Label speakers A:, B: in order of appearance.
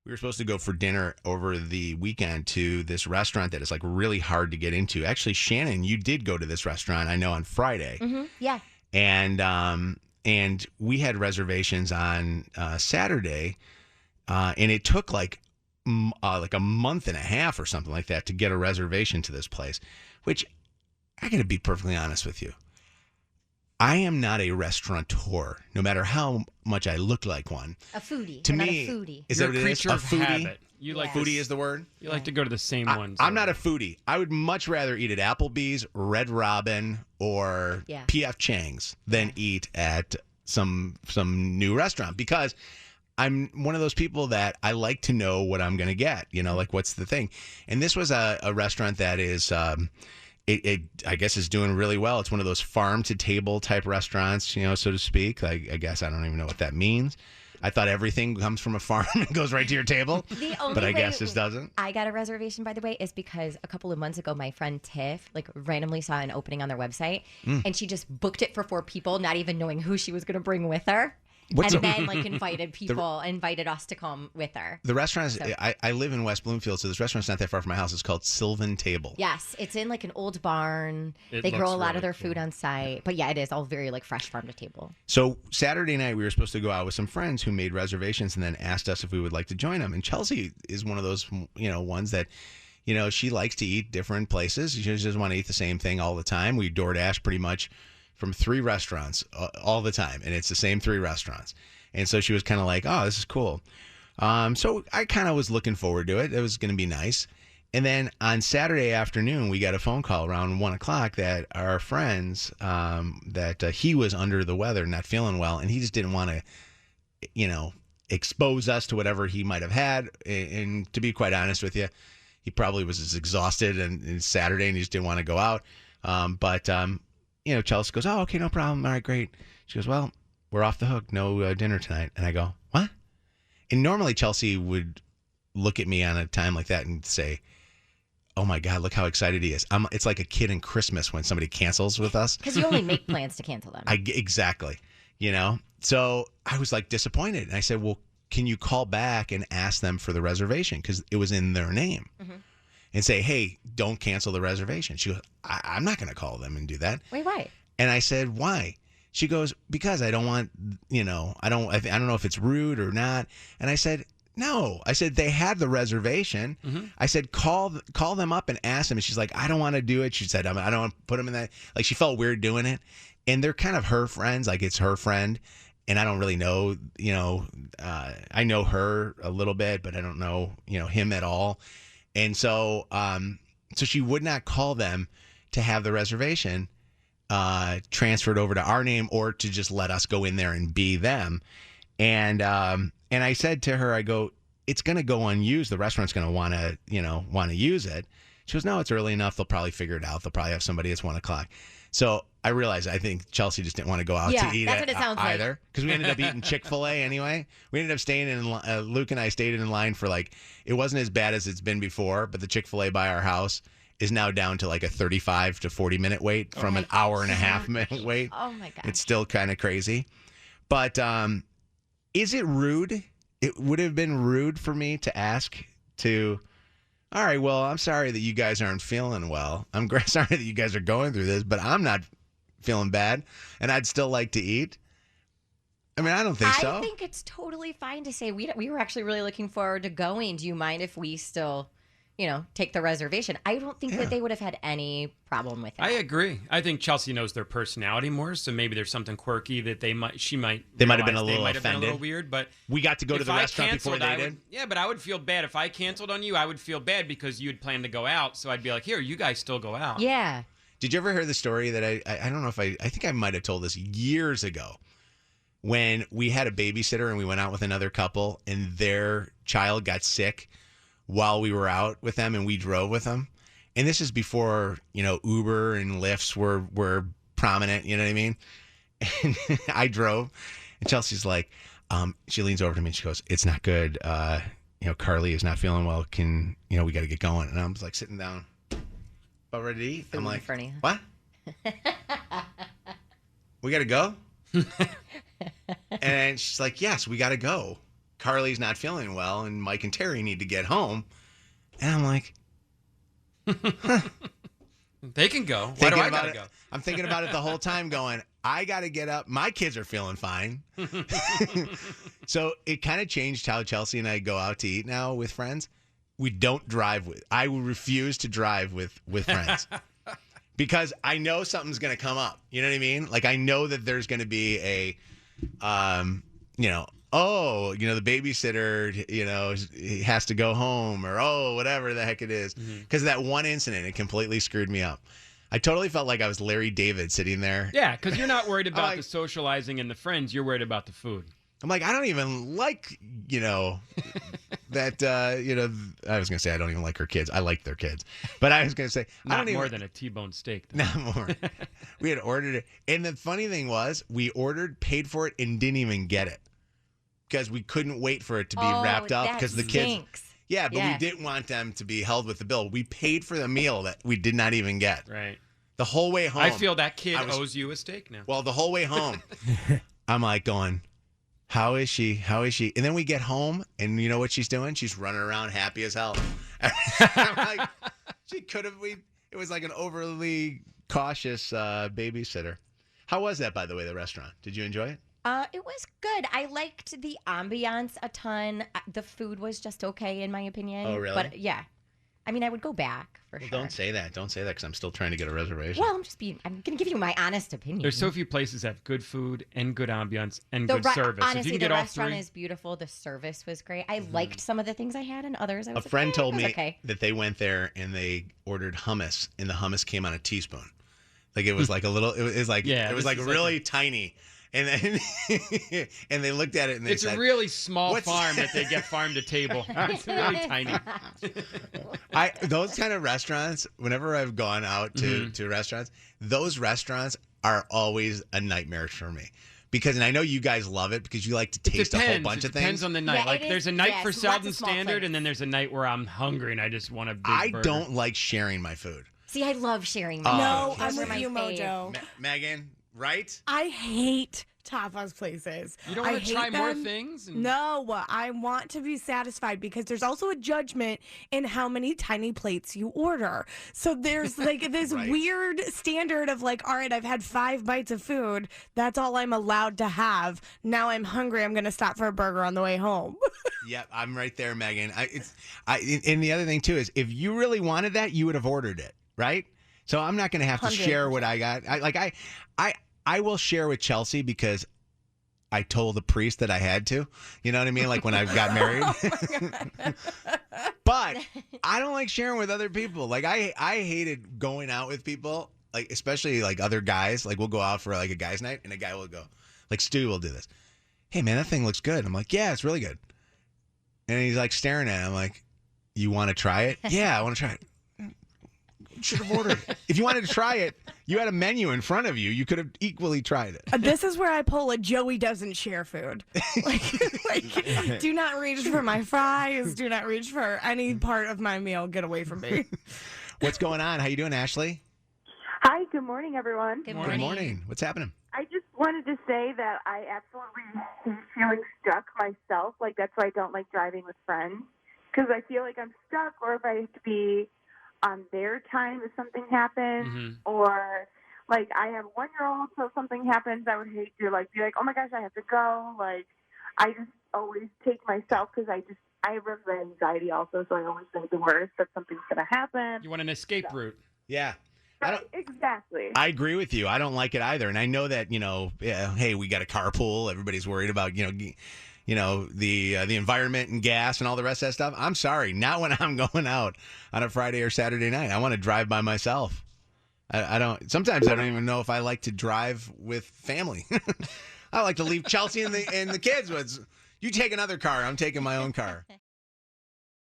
A: we were supposed to go for dinner over the weekend to this restaurant that is like really hard to get into. Actually, Shannon, you did go to this restaurant, I know, on Friday.
B: Mm-hmm. Yeah.
A: And we had reservations on Saturday, and it took like a month and a half or something like that to get a reservation to this place, which I got to be perfectly honest with you. I am not a restaurateur, no matter how much I look like one.
B: A foodie.
A: To
B: You're
A: me,
B: not a foodie.
A: is
C: You're
A: that
C: a
A: what it is?
C: creature of
A: foodie?
C: habit. You like
A: Foodie is the word?
C: You like to go to the same ones.
A: I'm not a foodie. I would much rather eat at Applebee's, Red Robin, or P.F. Chang's than eat at some new restaurant, because I'm one of those people that I like to know what I'm going to get, like what's the thing. And this was a restaurant that is, it I guess is doing really well. It's one of those farm to table type restaurants, so to speak. I guess I don't even know what that means. I thought everything comes from a farm and goes right to your table, but I guess this doesn't.
B: I got a reservation, by the way, is because a couple of months ago, my friend Tiff randomly saw an opening on their website, and she just booked it for 4 people, not even knowing who she was going to bring with her. Then invited people, invited us to come with her.
A: The restaurant is, I live in West Bloomfield, so this restaurant's not that far from my house. It's called Sylvan Table.
B: Yes, it's in an old barn. They grow a lot of their food on site. But yeah, it is all very fresh farm to table.
A: So Saturday night, we were supposed to go out with some friends who made reservations and then asked us if we would like to join them. And Chelsea is one of those, ones that, she likes to eat different places. She doesn't want to eat the same thing all the time. We DoorDash pretty much from 3 restaurants all the time, and it's the same 3 restaurants. And so she was kind of like, oh, this is cool. So I kind of was looking forward to it. It was going to be nice. And then on Saturday afternoon, we got a phone call around 1 o'clock that our friends, that he was under the weather, not feeling well, and he just didn't want to, expose us to whatever he might have had. And to be quite honest with you, he probably was just exhausted and Saturday and he just didn't want to go out. Chelsea goes, oh, okay, no problem. All right, great. She goes, well, we're off the hook. No dinner tonight. And I go, what? And normally Chelsea would look at me on a time like that and say, oh my God, look how excited he is. It's like a kid in Christmas when somebody cancels with us.
B: Because you only make plans to cancel them.
A: Exactly. So I was disappointed. And I said, well, can you call back and ask them for the reservation? Because it was in their name. Mm-hmm. And say, hey, don't cancel the reservation. She goes, I'm not going to call them and do that.
B: Wait, why?
A: And I said, why? She goes, because I don't want, I don't know if it's rude or not. And I said, no. I said, they had the reservation. Mm-hmm. I said, call them up and ask them. And she's like, I don't want to do it. She said, I don't want to put them in that. She felt weird doing it. And they're kind of her friends. It's her friend. And I don't really know, I know her a little bit, but I don't know, him at all. And so she would not call them to have the reservation transferred over to our name or to just let us go in there and be them. And I said to her, I go, it's going to go unused. The restaurant's going to want to use it. She goes, no, it's early enough. They'll probably figure it out. They'll probably have somebody. It's 1 o'clock. So I realized I think Chelsea just didn't want to go out to eat
B: that's what it sounds
A: either. Because we ended up eating Chick-fil-A anyway. We ended up staying in, Luke and I stayed in line for it wasn't as bad as it's been before, but the Chick-fil-A by our house is now down to a 35 to 40 minute wait from an hour and a half minute wait.
B: Oh my God.
A: It's still kind of crazy. But is it rude? It would have been rude for me to ask to, all right, well, I'm sorry that you guys aren't feeling well. I'm sorry that you guys are going through this, but I'm not feeling bad, and I'd still like to eat. I mean, I don't think so.
B: I think it's totally fine to say we were actually really looking forward to going. Do you mind if we still, take the reservation? I don't think that they would have had any problem with it.
C: I agree. I think Chelsea knows their personality more, so maybe there's something quirky that they might have been a little weird. But
A: we got to go to the restaurant before they did.
C: Yeah, but I would feel bad if I canceled on you. I would feel bad because you had planned to go out, so I'd be like, here, you guys still go out.
B: Yeah.
A: Did you ever hear the story that I don't know if I think I might have told this years ago, when we had a babysitter and we went out with another couple and their child got sick while we were out with them and we drove with them. And this is before, Uber and Lyfts were prominent, you know what I mean? And I drove and Chelsea's like, she leans over to me and she goes, it's not good. Carly is not feeling well. We got to get going. And I'm just sitting down. About ready to eat? I'm like, what? We got to go? And she's like, yes, we got to go. Carly's not feeling well and Mike and Terry need to get home. And I'm like,
C: they can go. Why do I gotta go?
A: I'm thinking about it the whole time going, I got to get up. My kids are feeling fine. So it kind of changed how Chelsea and I go out to eat now with friends. We don't drive with. I refuse to drive with friends because I know something's going to come up. You know what I mean? Like I know that there's going to be a, the babysitter, he has to go home or, whatever the heck it is. Because of that one incident, it completely screwed me up. I totally felt like I was Larry David sitting there.
C: Yeah, because you're not worried about the socializing and the friends. You're worried about the food.
A: I'm like, I don't even like, that, I was going to say I don't even like her kids. I like their kids. But I was going to say,
C: not more than a T-bone steak.
A: Though. Not more. We had ordered it. And the funny thing was, we ordered, paid for it, and didn't even get it. Because we couldn't wait for it to be wrapped up. Because the kids. Yeah, but we didn't want them to be held with the bill. We paid for the meal that we did not even get.
C: Right.
A: The whole way home.
C: I feel that kid owes you a steak now.
A: Well, the whole way home, I'm like going, how is she? How is she? And then we get home, and you know what she's doing? She's running around happy as hell. I'm like, she could have. It was like an overly cautious babysitter. How was that, by the way, the restaurant? Did you enjoy it?
B: It was good. I liked the ambiance a ton. The food was just okay, in my opinion.
A: Oh, really?
B: But yeah, I mean, I would go back for sure.
A: Don't say that. Don't say that because I'm still trying to get a reservation.
B: Well, I'm going to give you my honest opinion.
C: There's so few places that have good food and good ambiance and good service.
B: Honestly,
C: if you can get
B: the
C: all
B: restaurant
C: three,
B: is beautiful. The service was great. I liked some of the things I had, and others I was
A: A friend told me
B: okay.
A: that they went there and they ordered hummus, and the hummus came on a teaspoon. Like it was like a little. It was like really tiny. And then and they looked at it and they said,
C: it's a really small farm that they get farm to table. It's really tiny.
A: Those kind of restaurants, whenever I've gone out to restaurants, those restaurants are always a nightmare for me. And I know you guys love it because you like to taste a whole bunch of things.
C: It depends on the night.
B: Yeah,
C: there's a night for Selden Standard, and then there's a night where I'm hungry and I just want a big burger.
A: I don't like sharing my food.
B: See, I love sharing my
D: No,
B: food.
D: I'm with you, Mojo.
A: Megan, right?
D: I hate tapas places.
C: You don't want to try more things?
D: No, I want to be satisfied because there's also a judgment in how many tiny plates you order. So there's like this weird standard of like, all right, I've had 5 bites of food. That's all I'm allowed to have. Now I'm hungry. I'm going to stop for a burger on the way home.
A: Yep, I'm right there, Megan. And the other thing too is if you really wanted that, you would have ordered it, right? So I'm not going to have to share what I got. I will share with Chelsea because I told the priest that I had to. You know what I mean? Like when I got married. But I don't like sharing with other people. Like I hated going out with people, like especially like other guys. Like we'll go out for like a guys' night and a guy will go, like Stu will do this. Hey man, that thing looks good. I'm like, yeah, it's really good. And he's like staring at it. I'm like, you want to try it? Yeah, I want to try it. Should have ordered it. If you wanted to try it, you had a menu in front of you. You could have equally tried it.
D: This is where I pull a Joey doesn't share food. Like, do not reach for my fries. Do not reach for any part of my meal. Get away from me.
A: What's going on? How you doing, Ashley?
E: Hi, good morning, everyone.
B: Good morning.
A: Good morning. What's happening?
E: I just wanted to say that I absolutely hate feeling stuck myself. Like, that's why I don't like driving with friends. Because I feel like I'm stuck, or if I have to be on their time if something happens, or like I have a 1-year-old, so if something happens, I would hate to like be like, oh my gosh, I have to go. Like I just always take myself because I have anxiety also, so I always think the worst that something's gonna happen.
C: You want an escape route?
A: Yeah.
E: Exactly.
A: I agree with you. I don't like it either, and I know that hey, we got a carpool. Everybody's worried about the environment and gas and all the rest of that stuff. I'm sorry, not when I'm going out on a Friday or Saturday night. I want to drive by myself. I don't. Sometimes I don't even know if I like to drive with family. I like to leave Chelsea and the kids with. You take another car. I'm taking my own car.